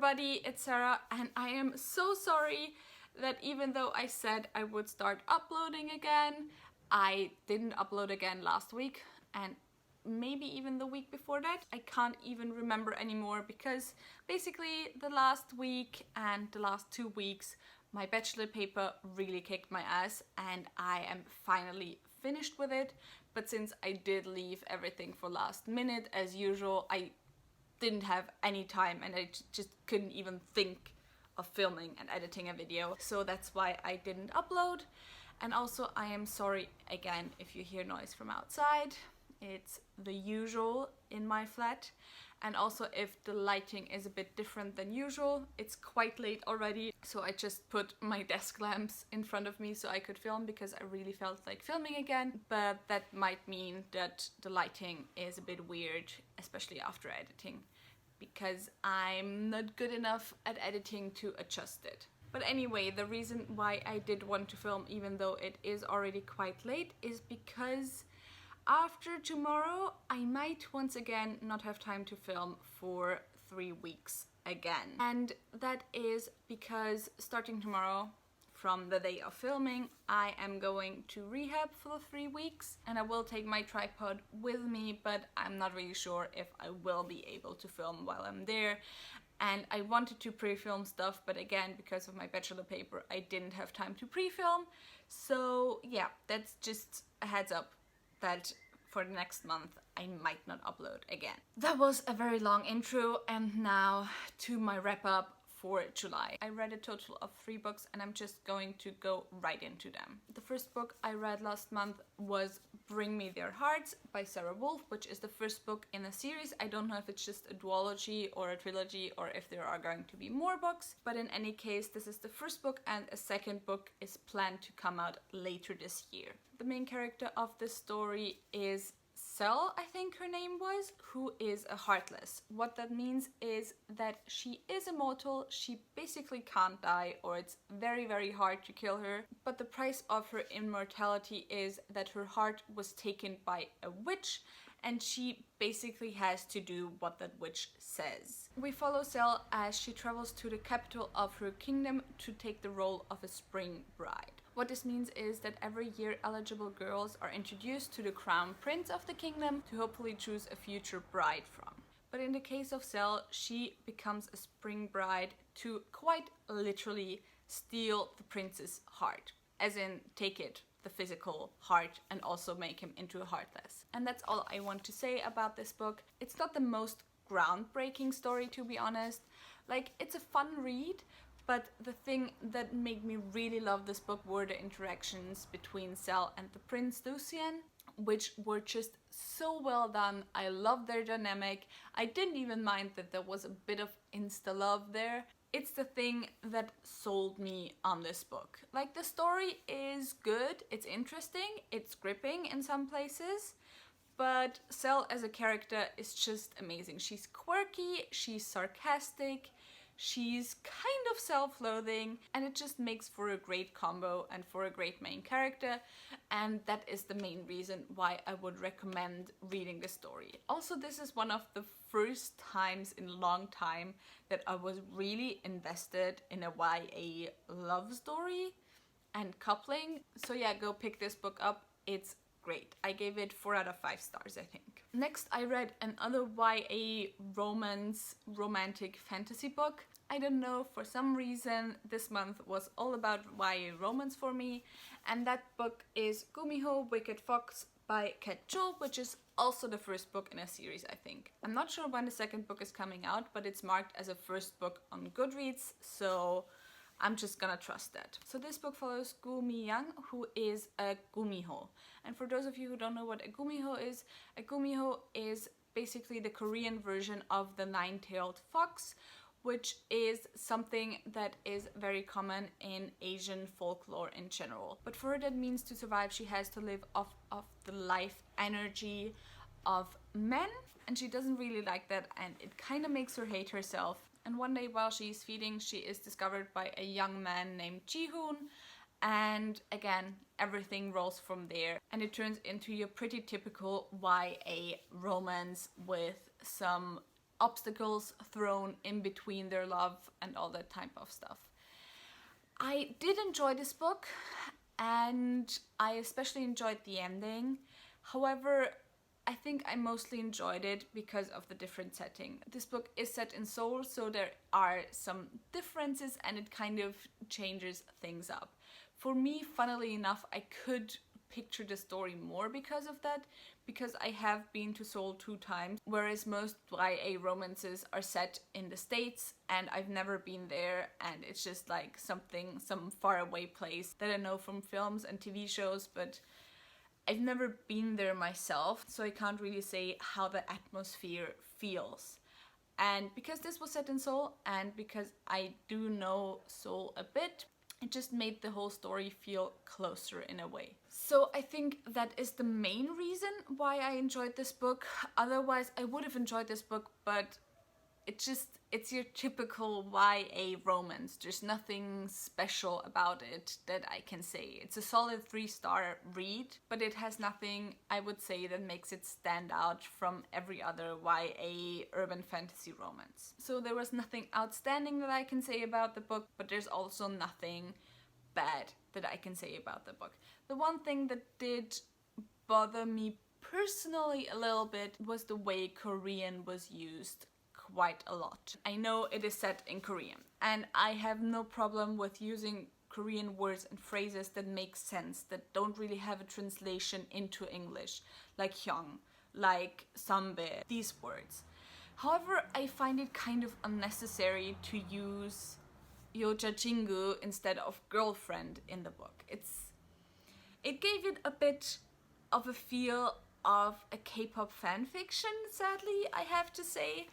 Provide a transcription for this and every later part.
everybody, it's Sarah, and I am so sorry that even though I said I would start uploading again, I didn't upload again last week and maybe even the week before that. I can't even remember anymore because basically the last week and the last 2 weeks my bachelor paper really kicked my ass and I am finally finished with it. But since I did leave everything for last minute as usual, I didn't have any time and I just couldn't even think of filming and editing a video. So that's why I didn't upload. And also I am sorry again if you hear noise from outside. It's the usual in my flat. And also if the lighting is a bit different than usual. It's quite late already, so I just put my desk lamps in front of me so I could film because I really felt like filming again. But that might mean that the lighting is a bit weird, especially after editing, because I'm not good enough at editing to adjust it. But anyway, the reason why I did want to film even though it is already quite late is because after tomorrow, I might once again not have time to film for 3 weeks again. And that is because starting tomorrow, from the day of filming, I am going to rehab for 3 weeks and I will take my tripod with me, but I'm not really sure if I will be able to film while I'm there. And I wanted to pre-film stuff, but again, because of my bachelor paper, I didn't have time to pre-film. So yeah, that's just a heads up that for the next month I might not upload again. That was a very long intro, and now to my wrap up for July. I read a total of 3 books and I'm just going to go right into them. The first book I read last month was Bring Me Their Hearts by Sarah Wolf, which is the first book in a series. I don't know if it's just a duology or a trilogy or if there are going to be more books, but in any case this is the first book and a second book is planned to come out later this year. The main character of this story is Cell, I think her name was, who is a Heartless. What that means is that she is immortal, she basically can't die, or it's very, very hard to kill her, but the price of her immortality is that her heart was taken by a witch and she basically has to do what that witch says. We follow Cell as she travels to the capital of her kingdom to take the role of a spring bride. What this means is that every year eligible girls are introduced to the crown prince of the kingdom to hopefully choose a future bride from. But in the case of Cell, she becomes a spring bride to quite literally steal the prince's heart. As in, take it, the physical heart, and also make him into a heartless. And that's all I want to say about this book. It's not the most groundbreaking story, to be honest. Like, it's a fun read, but the thing that made me really love this book were the interactions between Cell and the Prince Lucien, which were just so well done. I loved their dynamic. I didn't even mind that there was a bit of insta-love there. It's the thing that sold me on this book. Like, the story is good, it's interesting, it's gripping in some places, but Cell as a character is just amazing. She's quirky, she's sarcastic, she's kind of self-loathing, and it just makes for a great combo and for a great main character, and that is the main reason why I would recommend reading the story. Also, this is one of the first times in a long time that I was really invested in a YA love story and coupling. So yeah, go pick this book up. It's great. I gave it 4 out of 5 stars, I think. Next, I read another YA romantic fantasy book. I don't know, for some reason this month was all about YA romance for me, and that book is Gumiho Wicked Fox by Kat Jewell, which is also the first book in a series, I think. I'm not sure when the second book is coming out, but it's marked as a first book on Goodreads, so I'm just gonna trust that. So this book follows Gumiho, who is a Gumiho. And for those of you who don't know what a Gumiho is basically the Korean version of the nine-tailed fox, which is something that is very common in Asian folklore in general. But for her, that means to survive, she has to live off of the life energy of men, and she doesn't really like that, and it kind of makes her hate herself. And one day while she's feeding, she is discovered by a young man named Ji-hoon, and again, everything rolls from there, and it turns into your pretty typical YA romance with some obstacles thrown in between their love and all that type of stuff. I did enjoy this book, and I especially enjoyed the ending. However, I think I mostly enjoyed it because of the different setting. This book is set in Seoul, so there are some differences and it kind of changes things up. For me, funnily enough, I could picture the story more because of that, because I have been to Seoul 2 times, whereas most YA romances are set in the States and I've never been there, and it's just like some faraway place that I know from films and TV shows, but I've never been there myself, so I can't really say how the atmosphere feels. And because this was set in Seoul, and because I do know Seoul a bit, it just made the whole story feel closer in a way. So I think that is the main reason why I enjoyed this book. Otherwise, I would have enjoyed this book, but it's your typical YA romance. There's nothing special about it that I can say. It's a solid 3-star read, but it has nothing, I would say, that makes it stand out from every other YA urban fantasy romance. So there was nothing outstanding that I can say about the book, but there's also nothing bad that I can say about the book. The one thing that did bother me personally a little bit was the way Korean was used quite a lot. I know it is set in Korean, and I have no problem with using Korean words and phrases that make sense, that don't really have a translation into English, like hyung, like sambe, these words. However, I find it kind of unnecessary to use 여자친구 instead of girlfriend in the book. It gave it a bit of a feel of a K-pop fanfiction, sadly, I have to say.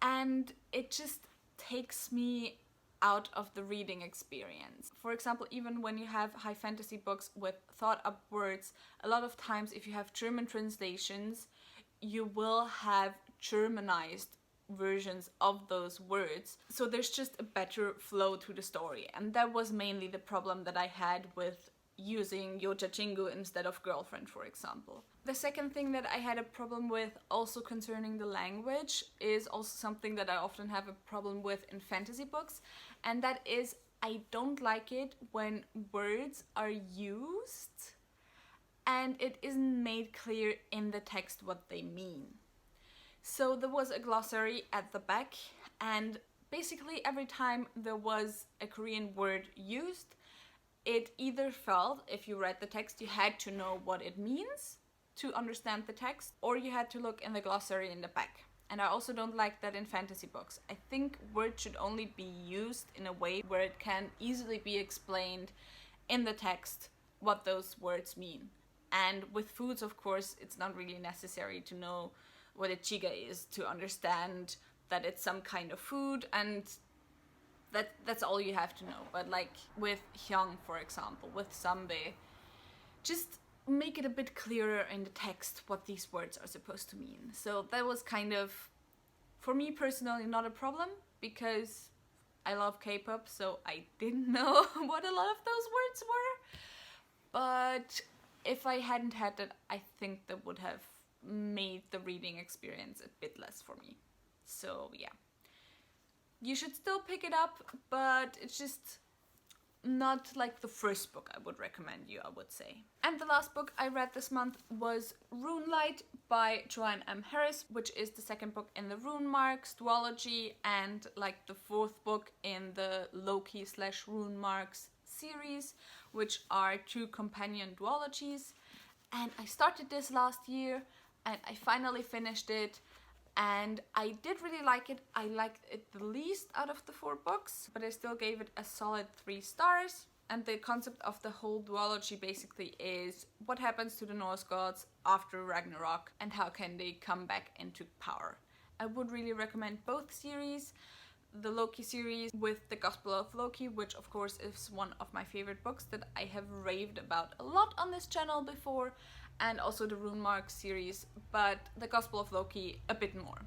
And it just takes me out of the reading experience. For example, even when you have high fantasy books with thought up words, a lot of times if you have German translations, you will have Germanized versions of those words. So there's just a better flow to the story. And that was mainly the problem that I had with using 여자친구 instead of girlfriend, for example. The second thing that I had a problem with, also concerning the language, is also something that I often have a problem with in fantasy books, and that is I don't like it when words are used and it isn't made clear in the text what they mean. So there was a glossary at the back, and basically every time there was a Korean word used, it either felt, if you read the text, you had to know what it means to understand the text, or you had to look in the glossary in the back. And I also don't like that in fantasy books. I think words should only be used in a way where it can easily be explained in the text what those words mean. And with foods, of course, it's not really necessary to know what a chiga is to understand that it's some kind of food, and that's all you have to know. But like with hyung, for example, with sambe, just make it a bit clearer in the text what these words are supposed to mean. So that was kind of, for me personally, not a problem, because I love K-pop, so I didn't know what a lot of those words were. But if I hadn't had that, I think that would have made the reading experience a bit less for me. So yeah. You should still pick it up, but it's just not like the first book I would recommend you, I would say. And the last book I read this month was Runelight by Joanne M. Harris, which is the second book in the Rune Marks duology and like the fourth book in the Loki/Rune Marks series, which are 2 companion duologies. And I started this last year and I finally finished it. And I did really like it. I liked it the least out of the 4 books, but I still gave it a solid 3 stars. And the concept of the whole duology basically is what happens to the Norse gods after Ragnarok and how can they come back into power. I would really recommend both series. The Loki series with the Gospel of Loki, which of course is one of my favorite books that I have raved about a lot on this channel before, and also the Rune Marks series, but the Gospel of Loki a bit more.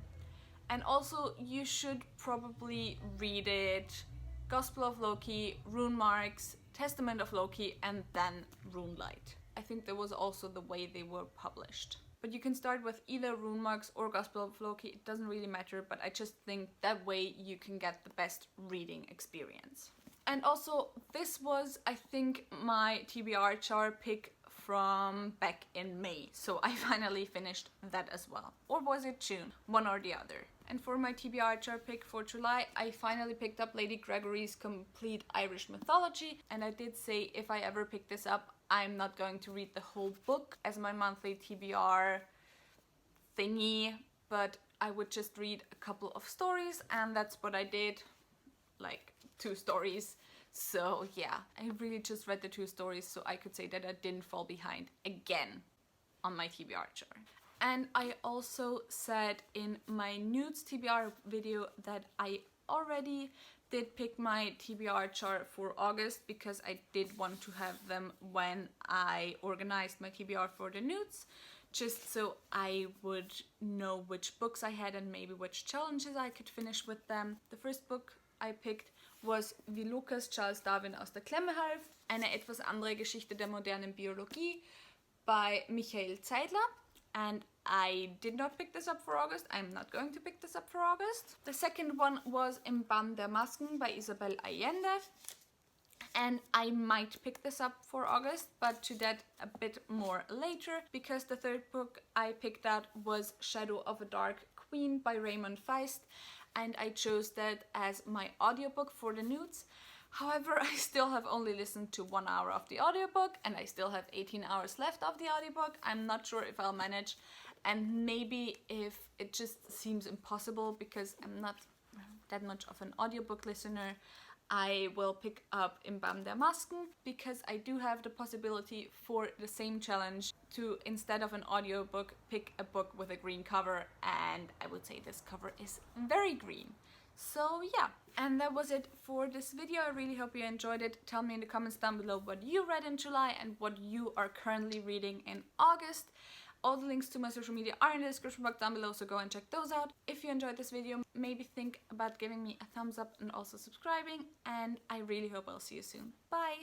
And also you should probably read it Gospel of Loki, Rune Marks, Testament of Loki, and then Runelight. I think that was also the way they were published. but you can start with either Rune Marks or Gospel of Loki. It doesn't really matter, but I just think that way you can get the best reading experience. And also, this was, I think, my TBR chart pick from back in May. So I finally finished that as well. Or was it June? One or the other. And for my TBR chart pick for July, I finally picked up Lady Gregory's Complete Irish Mythology. And I did say if I ever pick this up, I'm not going to read the whole book as my monthly TBR thingy, but I would just read a couple of stories, and that's what I did, like 2 stories. So yeah, I really just read the 2 stories so I could say that I didn't fall behind again on my TBR chart. And I also said in my nudes TBR video that I already did pick my TBR chart for August because I did want to have them when I organized my TBR for the nudes, just so I would know which books I had and maybe which challenges I could finish with them. The first book I picked was Wie Lukas Charles Darwin aus der Klemme half, eine etwas andere Geschichte der modernen Biologie by Michael Zeidler. And I did not pick this up for August. I'm not going to pick this up for August. The second one was Im Bann der Masken by Isabel Allende. And I might pick this up for August, but to that a bit more later, because the third book I picked out was Shadow of a Dark Queen by Raymond Feist, and I chose that as my audiobook for the nudes. However, I still have only listened to 1 hour of the audiobook, and I still have 18 hours left of the audiobook. I'm not sure if I'll manage, and maybe if it just seems impossible because I'm not that much of an audiobook listener, I will pick up Im Bann der Masken, because I do have the possibility for the same challenge to, instead of an audiobook, pick a book with a green cover, and I would say this cover is very green. So yeah, and that was it for this video. I really hope you enjoyed it. Tell me in the comments down below what you read in July and what you are currently reading in August. All the links to my social media are in the description box down below, so go and check those out. If you enjoyed this video, maybe think about giving me a thumbs up and also subscribing, and I really hope I'll see you soon. Bye!